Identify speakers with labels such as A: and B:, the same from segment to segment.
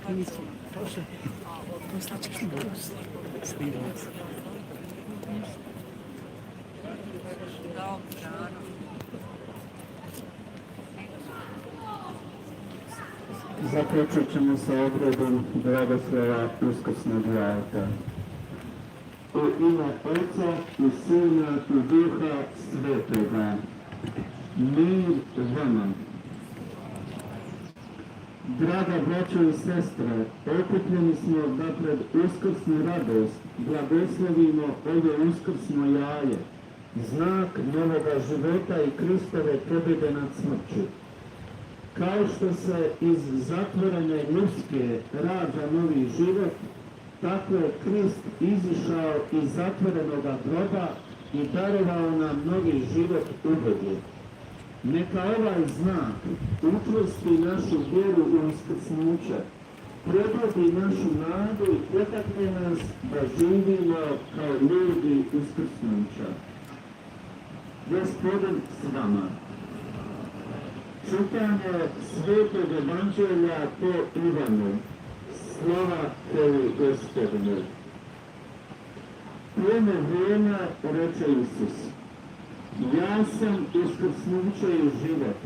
A: Inizio, proszę, postacić głos. Stylus.
B: Započet ćemo sa obredom blagoslova uskrsnog jajka. U ime Oca i Sina i Duha Svetoga. Mir vama. Draga braćo i sestre, okupljeni smo da pred uskrsnu radost blagoslovimo ovo uskrsno jaje, znak novoga života i Kristove pobjede nad smrću. Kao što se iz zatvorene ljuske rađa novi život, tako je Krist izišao iz zatvorenoga groba i darovao nam novi život u Bogu. Neka ovaj znak učvrsti našu vjeru u uskrsnuće, probudi našu nadu i potakne nas da živimo kao ljudi uskrsnuća. Gospodin s vama. Čitanje Svetog Evanđelja po Ivanu. Slava Tebi, Gospodine. U ono vrijeme reče Isus: ja sam uskrsnuće i život.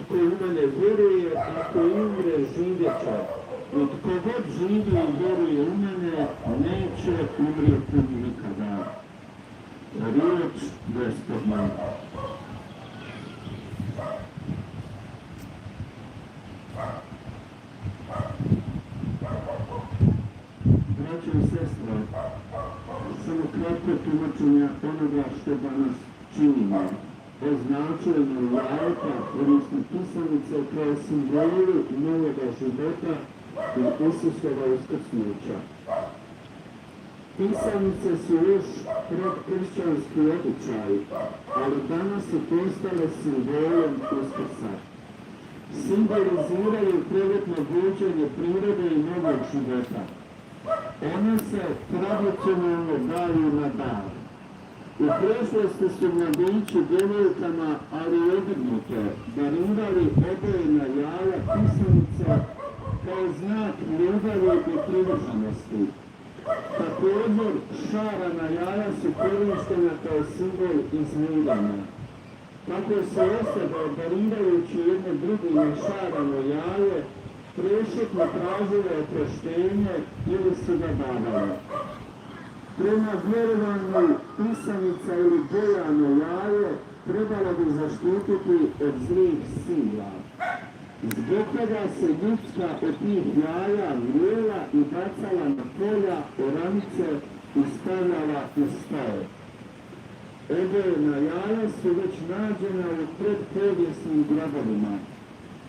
B: Tko u mene vjeruje, ako umre, živjet će. I tko god živi i vjeruje u mene, neće umrijeti nikada. Riječ Gospodina. Braćo i sestre, samo kratko tumačenja onoga što danas činimo. Označujemo jajka, odnosno pisanice kao simboli novoga života i Isusova uskrsnuća. Pisanice su još predkršćanski običaj, ali danas su postale simbolom Uskrsa. Simboliziraju prvotno buđenje prirode i novog života. One se tradicionalno daju na dar. U prošlosti su mladići djevojkama, ali i obrnuto, darivali obojena jaja pisanice kao znak ljubavi i privrženosti. Također, šarana jaja su korištena kao simbol izmiranja. Tako se osobe, darivajući jedno drugim šarano jaje, prešutno tražile oproštenje ili su ga davale. Prema vjerovanju, pisanica ili bojano jaje trebalo bi zaštititi od zlih sila. Zbog toga se ljudska od tih jaja mrijela i bacala na polja, oranice i stavljala u staje. Obojena jaja su već nađena u predpovijesnim gradovima.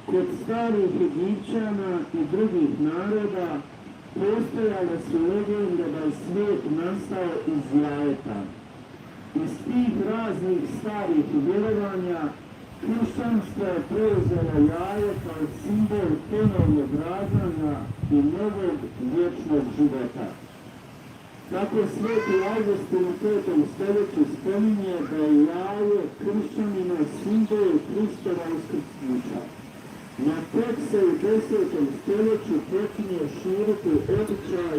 B: Kod starih Egipćana i drugih naroda postojale su legende da je svijet nastao iz jajeta. Iz tih raznih starih vjerovanja kršćanstvo je preuzelo jaje kao simbol ponovnog rađanja i novog vječnog života. Tako sveti Augustin u 5. stoljeću spominje da je jaje kršćanina simbol Kristova uskrsnuća. Na tek se u 10. stoljeću počinje širiti običaj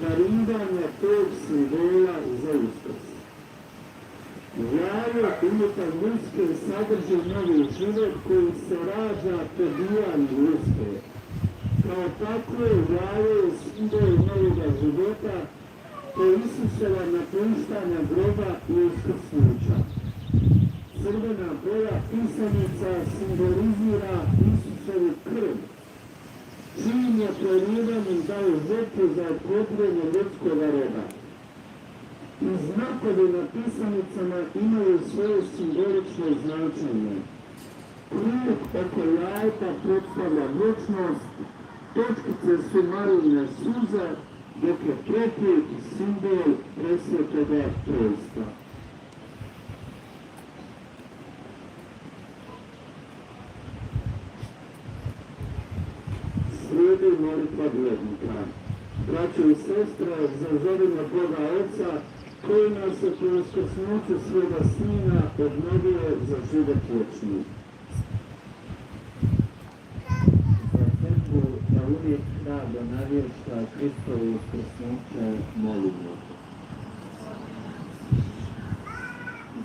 B: darivanja tog simbola za Uskrs. Jaje unutar ljuske sadrži novi život koji se rađa pobijanjem ljuske. Kao takvo jaje je simbol novoga života, to Isusova napuštanja groba i uskrsnuća. Crvena boja pisanica simbolizira Isusovu krv, čijim je prolivanjem dao žrtvu za otkopljenje ljudskoga roda. I znakovi na pisanicama imaju svoje simbolično značenje. Krug oko jajka predstavlja vječnost, točkice su maline suze, dok je treput simbol presvetoga trojstva. Slijedi molitva vjernika. Braćo i sestre, zazovimo Boga Oca, koji nas je po uskrsnuću svoga Sina obnovio za život vječni. Za tebu da uvijek hrabro navješta Hristovo uskrsnuće, molimo te.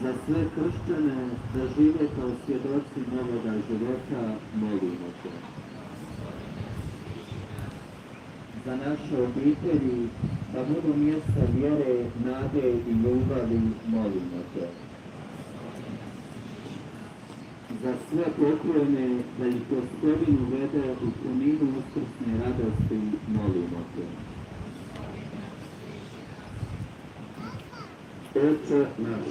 B: Za sve kršćane da žive kao svjedoci novoga života, molimo te. Za naše obitelji, da budu mjesta vjere, nade i ljubavi, molimo te. Za sve pokojne, da ih Gospodin uvede u puninu uskrsne radosti, molimo te. Oče naš,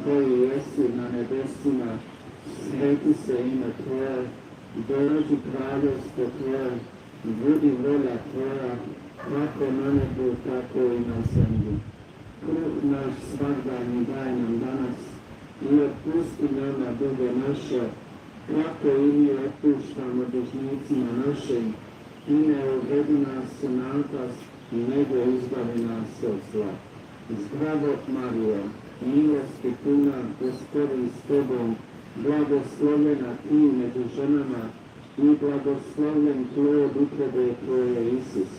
B: koji jesi na nebesima, sveti se ime Tvoje, dođi kraljevstvo Tvoje, budi volja Tvoja, kako na nebu, tako i na zemlji. Kruh naš svakdanji daj nam danas, i otpusti nama dugo naše, kako i mi otpuštamo dužnicima našim, i ne uvedi nas u napast, nego izbavi nas od zla. Zdravo Marijo, milosti puna, Gospodin s Tobom, blagoslovljena Ti među ženama i blagoslovljen plod utrobe Tvoje, Isus.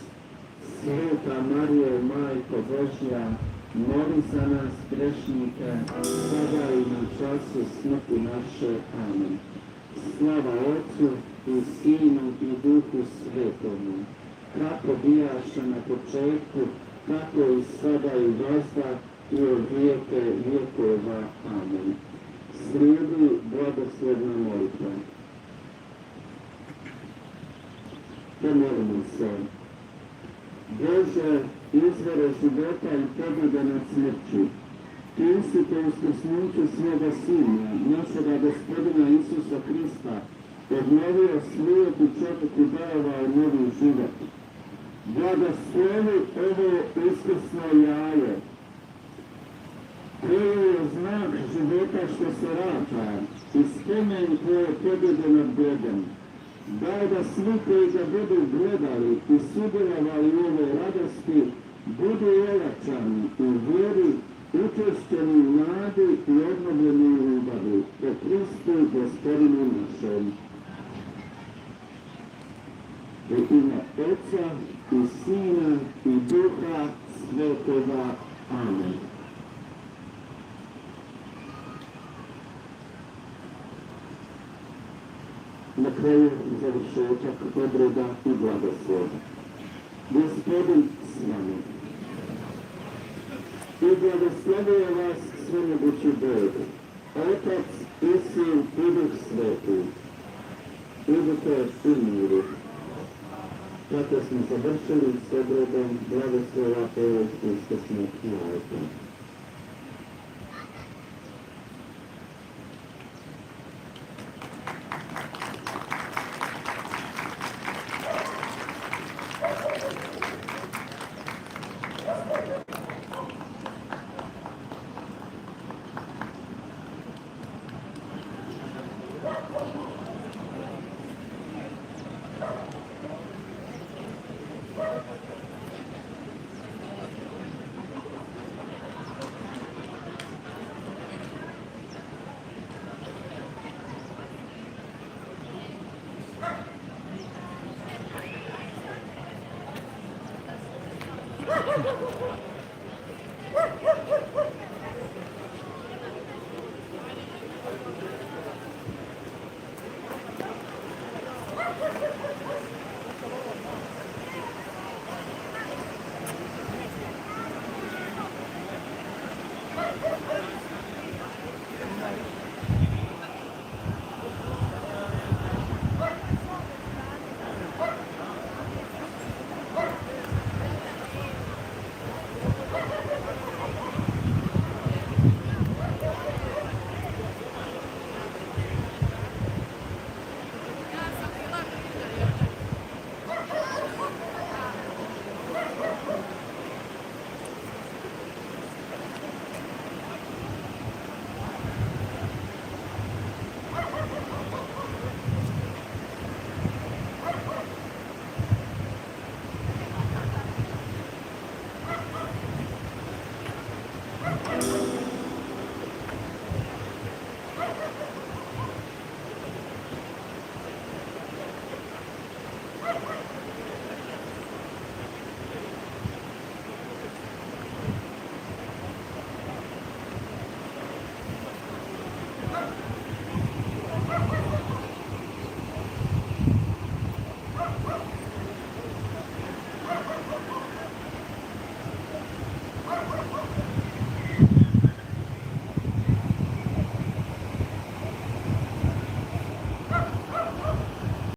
B: Sveta Marijo, Majko Božja, moli za nas grešnike, sada i na času smrti naše. Amen. Slava Otcu i Sinu i Duhu Svetomu, kako bijaše na početku, tako i sada i vazda i od vijeke vjekova. Amen. Slijedi blagoslovna molitva. Pomolimo se. Bože, izvore života i pobjede nad smrću, Ti si po uskrsnuću svoga Sina, našega Gospodina Isusa Krista, obnovio svijet i čovjeku darovao novi život. Blagoslovi ovo uskrsno jaje, koje je znak života što se rađa i spomen Tvoje pobjede nad Bogom. Daj da svi koji ga budu gledali i sudjelovali u ovoj radosti, budu olačani u vjeri, učešćeni u nadi i obnovljeni u ljubavi. Po Kristu Gospodinu našem. U ime Otca i Sina i Duha Svetoga. Amen. Na kraju završetak dobroga i blagoslova. Gospodin s vama. I blagoslovio vas svemogući Bog, Otac i Sin i Duh Sveti. Idite u miru. Tako smo završili s obredom blagoslova ovog uskrsnog jajka.